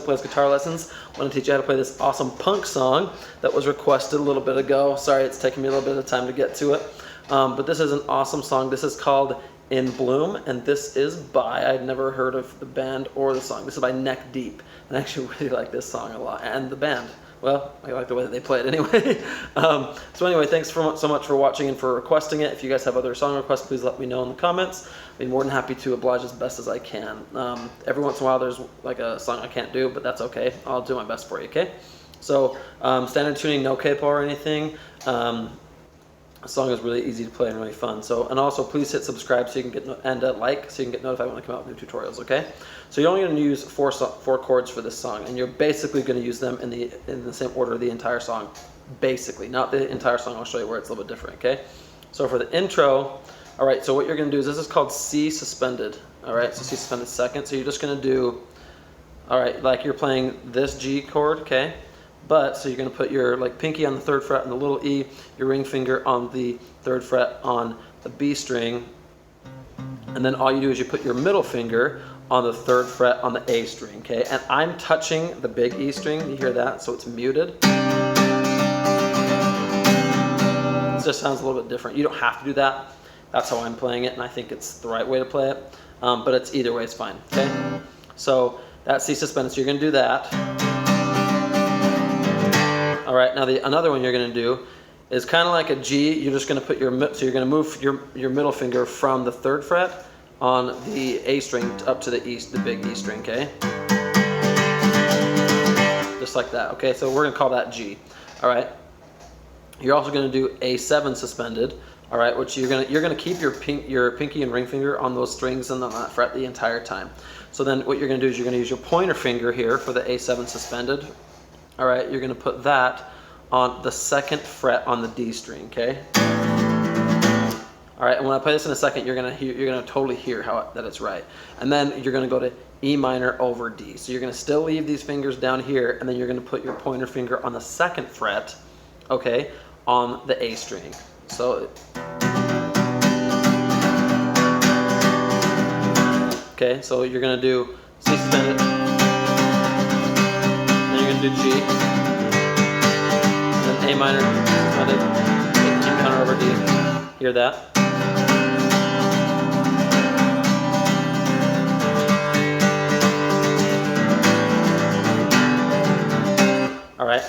who plays guitar lessons. I want to teach you how to play this awesome punk song that was requested a little bit ago. Sorry, it's taking me a little bit of time to get to it. But this is an awesome song. This is called In Bloom, and this is by, I'd never heard of the band or the song. This is by Neck Deep, and I actually really like this song a lot, and the band. Well, I like the way that they play it anyway. So anyway, thanks so much for watching and for requesting it. If you guys have other song requests, please let me know in the comments. I'd be more than happy to oblige as best as I can. Every once in a while there's like a song I can't do, but that's okay. I'll do my best for you, okay? So standard tuning, no capo or anything. The song is really easy to play and really fun. So, and also please hit subscribe so you can get and like so you can get notified when I come out with new tutorials. Okay, so you're only going to use four chords for this song, and you're basically going to use them in the same order the entire song. Basically, not the entire song. I'll show you where it's a little bit different. Okay, so for the intro, all right. So what you're going to do is this is called C suspended. All right, so C suspended second. So you're just going to do, all right, like you're playing this G chord. Okay. But, so you're going to put your pinky on the 3rd fret on the little E, your ring finger on the 3rd fret on the B string, and then all you do is you put your middle finger on the 3rd fret on the A string, okay? And I'm touching the big E string, you hear that? So it's muted. It just sounds a little bit different. You don't have to do that. That's how I'm playing it, and I think it's the right way to play it. But it's either way, it's fine, okay? So that's C suspended, so you're going to do that. All right, now another one you're going to do is kind of like a G. You're just going to put so you're going to move your middle finger from the 3rd fret on the A string up to the big E string, okay? Just like that, okay? So we're going to call that G. All right. You're also going to do A7 suspended, all right, which you're going to keep your pinky and ring finger on those strings and on that fret the entire time. So then what you're going to do is you're going to use your pointer finger here for the A7 suspended. All right, you're going to put that on the 2nd fret on the D string, okay? All right, and when I play this in a second, you're going to totally hear that it's right. And then you're going to go to E minor over D. So you're going to still leave these fingers down here, and then you're going to put your pointer finger on the 2nd fret, okay, on the A string. So, okay, so you're going to do C suspended. Do G, and then A minor, suspended, E minor over D. Hear that? All right,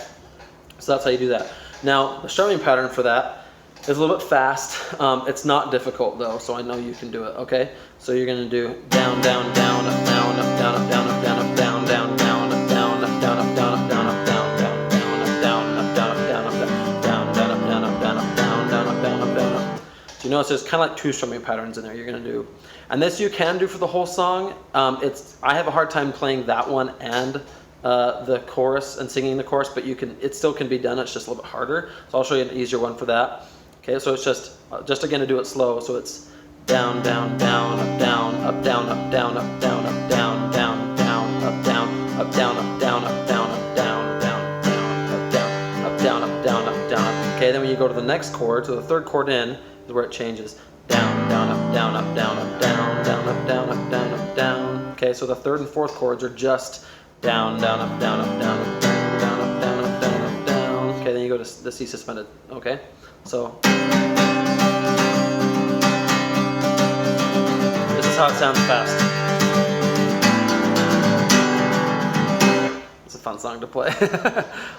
so that's how you do that. Now, the strumming pattern for that is a little bit fast. It's not difficult though, so I know you can do it, okay? So you're gonna do down, down, down, up, down, up, down, up, down, up, down, up, down, down, down, up, down, up, down, up, down, up, down, up, down, down, down, up, down, up, down, up, down, up, down, down, up, down, up, down, up, down, down, up, down, up, down, up. So you notice there's kind of like 2 strumming patterns in there you're gonna do. And this you can do for the whole song. I have a hard time playing that one and the chorus and singing the chorus, but it still can be done. It's just a little bit harder. So I'll show you an easier one for that. Okay, so it's just again to do it slow. So it's down, down, down, up, down, up, down, up, down, up, down, up, down, down, down, up, down, up, down, up, down, up, down, up, down, down, down, up, down, up, down, up, down, up, down. Okay, then when you go to the next chord, so the 3rd chord in is where it changes. Down, down, up, down, up, down, up, down, down, up, down, up, down, up, down. Okay, so the 3rd and 4th chords are just down, down, up, down, up, down, up, down, down, up, down, up, down, up, down. Okay, then you go to the C suspended. Okay, so this is how it sounds fast. It's a fun song to play.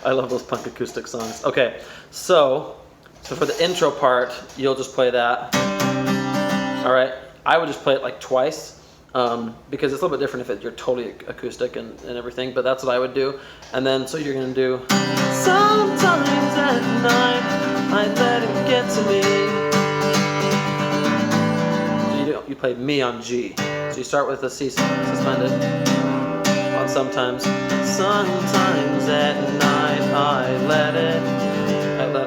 I love those punk acoustic songs. Okay, so for the intro part, you'll just play that. All right, I would just play it like twice. Because it's a little bit different if you're totally acoustic and everything, but that's what I would do. And then, so you're going to do, sometimes at night, I let it get to me. So you play me on G. So you start with the C suspended on sometimes. Sometimes at night, I let it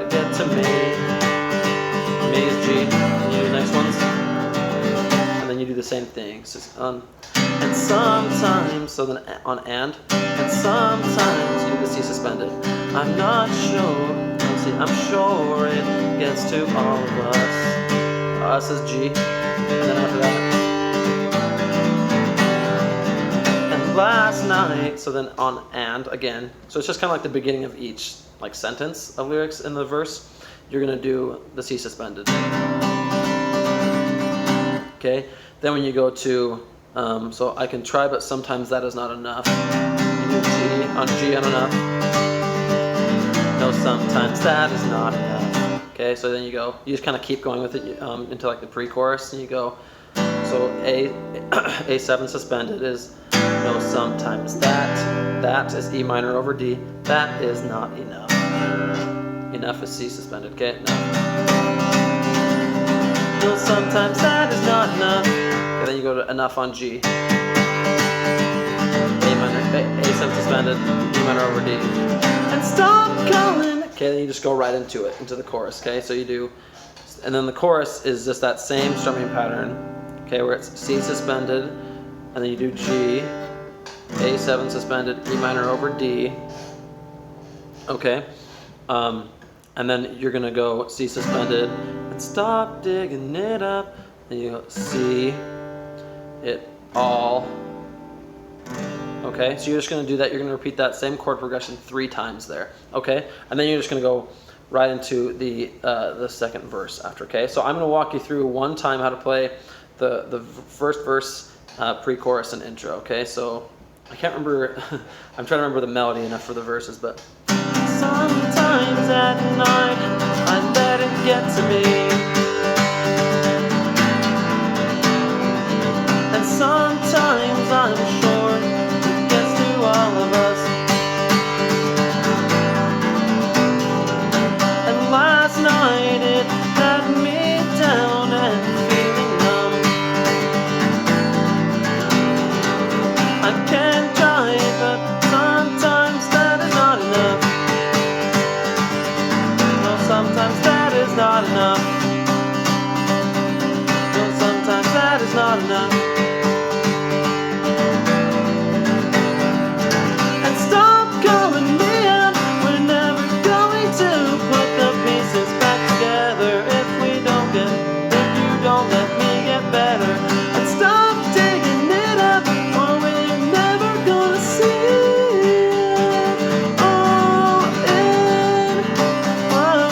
get to me. Me is G. And you do the next ones. You do the same thing. So and sometimes, so then on and sometimes you do the C suspended. I'm not sure. Let's see, I'm sure it gets to all of us. Us is G, and then after that, and last night. So then on and again. So it's just kind of like the beginning of each like sentence of lyrics in the verse. You're gonna do the C suspended. Okay. Then when you go to so I can try, but sometimes that is not enough. You do G on enough. No, sometimes that is not enough. Okay, so then you just kind of keep going with it into like the pre-chorus, and you go. So A7 suspended is no, sometimes that is E minor over D. That is not enough. Enough is C suspended. Okay, enough. No, sometimes that is not enough. Okay, then you go to enough on G. A minor, A7 suspended, E minor over D. And stop calling. Okay, then you just go right into it, into the chorus. Okay, so you do, and then the chorus is just that same strumming pattern. Okay, where it's C suspended, and then you do G, A7 suspended, E minor over D. Okay, and then you're gonna go C suspended and stop digging it up. Then you go C, it all. Okay, so you're just gonna do that. You're gonna repeat that same chord progression 3 times there. Okay, and then you're just gonna go right into the second verse after. Okay, so I'm gonna walk you through one time how to play the first verse, pre-chorus, and intro. Okay, so I can't remember. I'm trying to remember the melody enough for the verses, but sometimes at night I let it get to me, and sometimes I'm sure it gets to all of us. And last night it had me down and feeling numb. I can't drive, but sometimes that is not enough. No, sometimes that is not enough. No, sometimes that is not enough. And stop calling me out. We're never going to put the pieces back together if you don't let me get better. And stop digging it up, or we're never gonna see it all in one.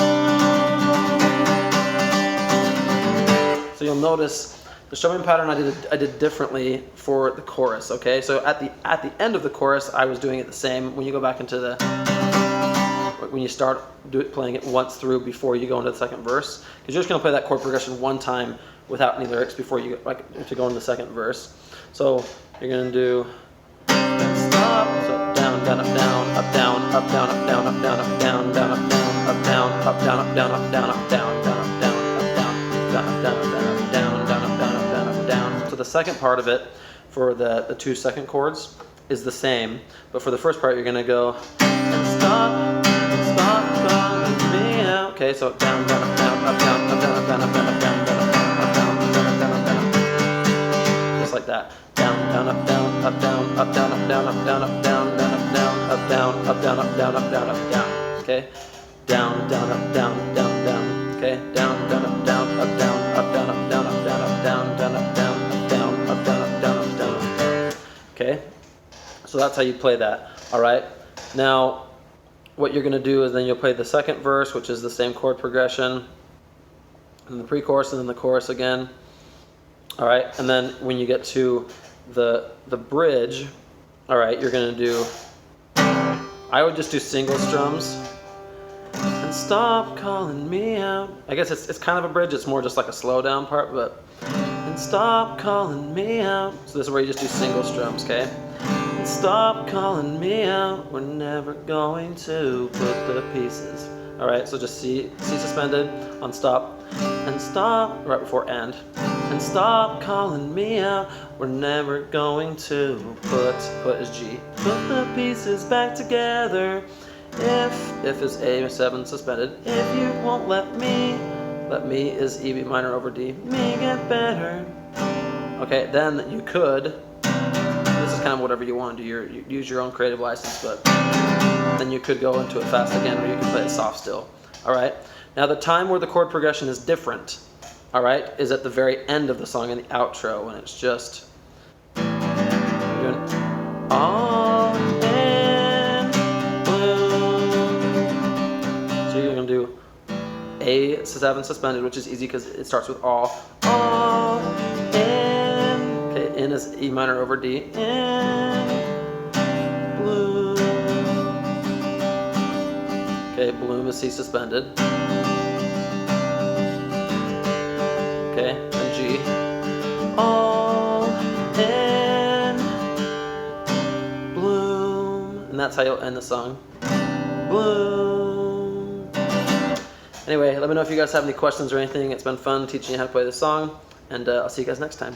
So you'll notice the strumming pattern I did differently for the chorus. Okay, so at the end of the chorus I was doing it the same. When you go back into when you start playing it once through before you go into the second verse, because you're just going to play that chord progression one time without any lyrics before you to go into the second verse. So you're going to do stop, so down, down, up, down, up, down, up, down, up, down, up, down, up, down, down, up, down, up, down, up, down, up, down, up, down, up, down, down, up, down, up, down, down, up, down, up, down, up, down, down, up, down, up, down, up, down. So the second part of it for the 2 second chords is the same, but for the first part you're going to go and stop calling me out. Okay, so down, down, up, down, up, down, up, down, up, down, up, down, up, down, down, up, down, up, down, up, down, up, down, up, down, just like that. Down, down, up, down, up, down, up, down, up, down, up, down, up, down, down, up, down, up, down, up, down, up, down, up, down, up, down. Okay, down, down, up, down, down, down. Okay, down, down, up, down, up, down, up, down, up, down, up, down, up, down, down, up, down, up, down, up, down, up, down, up, down, up, down. Okay, so that's how you play that. All right, now what you're going to do is then you'll play the second verse, which is the same chord progression, and the pre-chorus, and then the chorus again. All right, and then when you get to the bridge, all right, you're going to do, I would just do single strums. And stop calling me out. I guess it's kind of a bridge. It's more just like a slow down part, but and stop calling me out. So this is where you just do single strums, okay? And stop calling me out. We're never going to put the pieces. All right, so just C suspended on stop, and stop right before and stop calling me out. We're never going to put is G. Put the pieces back together. If is A7 suspended. If you won't let me is E minor over D. Me get better. Okay, then you could. This is kind of whatever you want to do. You use your own creative license, but then you could go into it fast again, or you can play it soft still. All right. Now the time where the chord progression is different, all right, is at the very end of the song in the outro when it's just you're doing all in bloom. So you're gonna do A7 suspended, which is easy because it starts with all in. Okay, in is E minor over D. In bloom. Okay, bloom is C suspended. Okay, and G. All in bloom. And that's how you'll end the song. Bloom. Anyway, let me know if you guys have any questions or anything. It's been fun teaching you how to play this song, and I'll see you guys next time.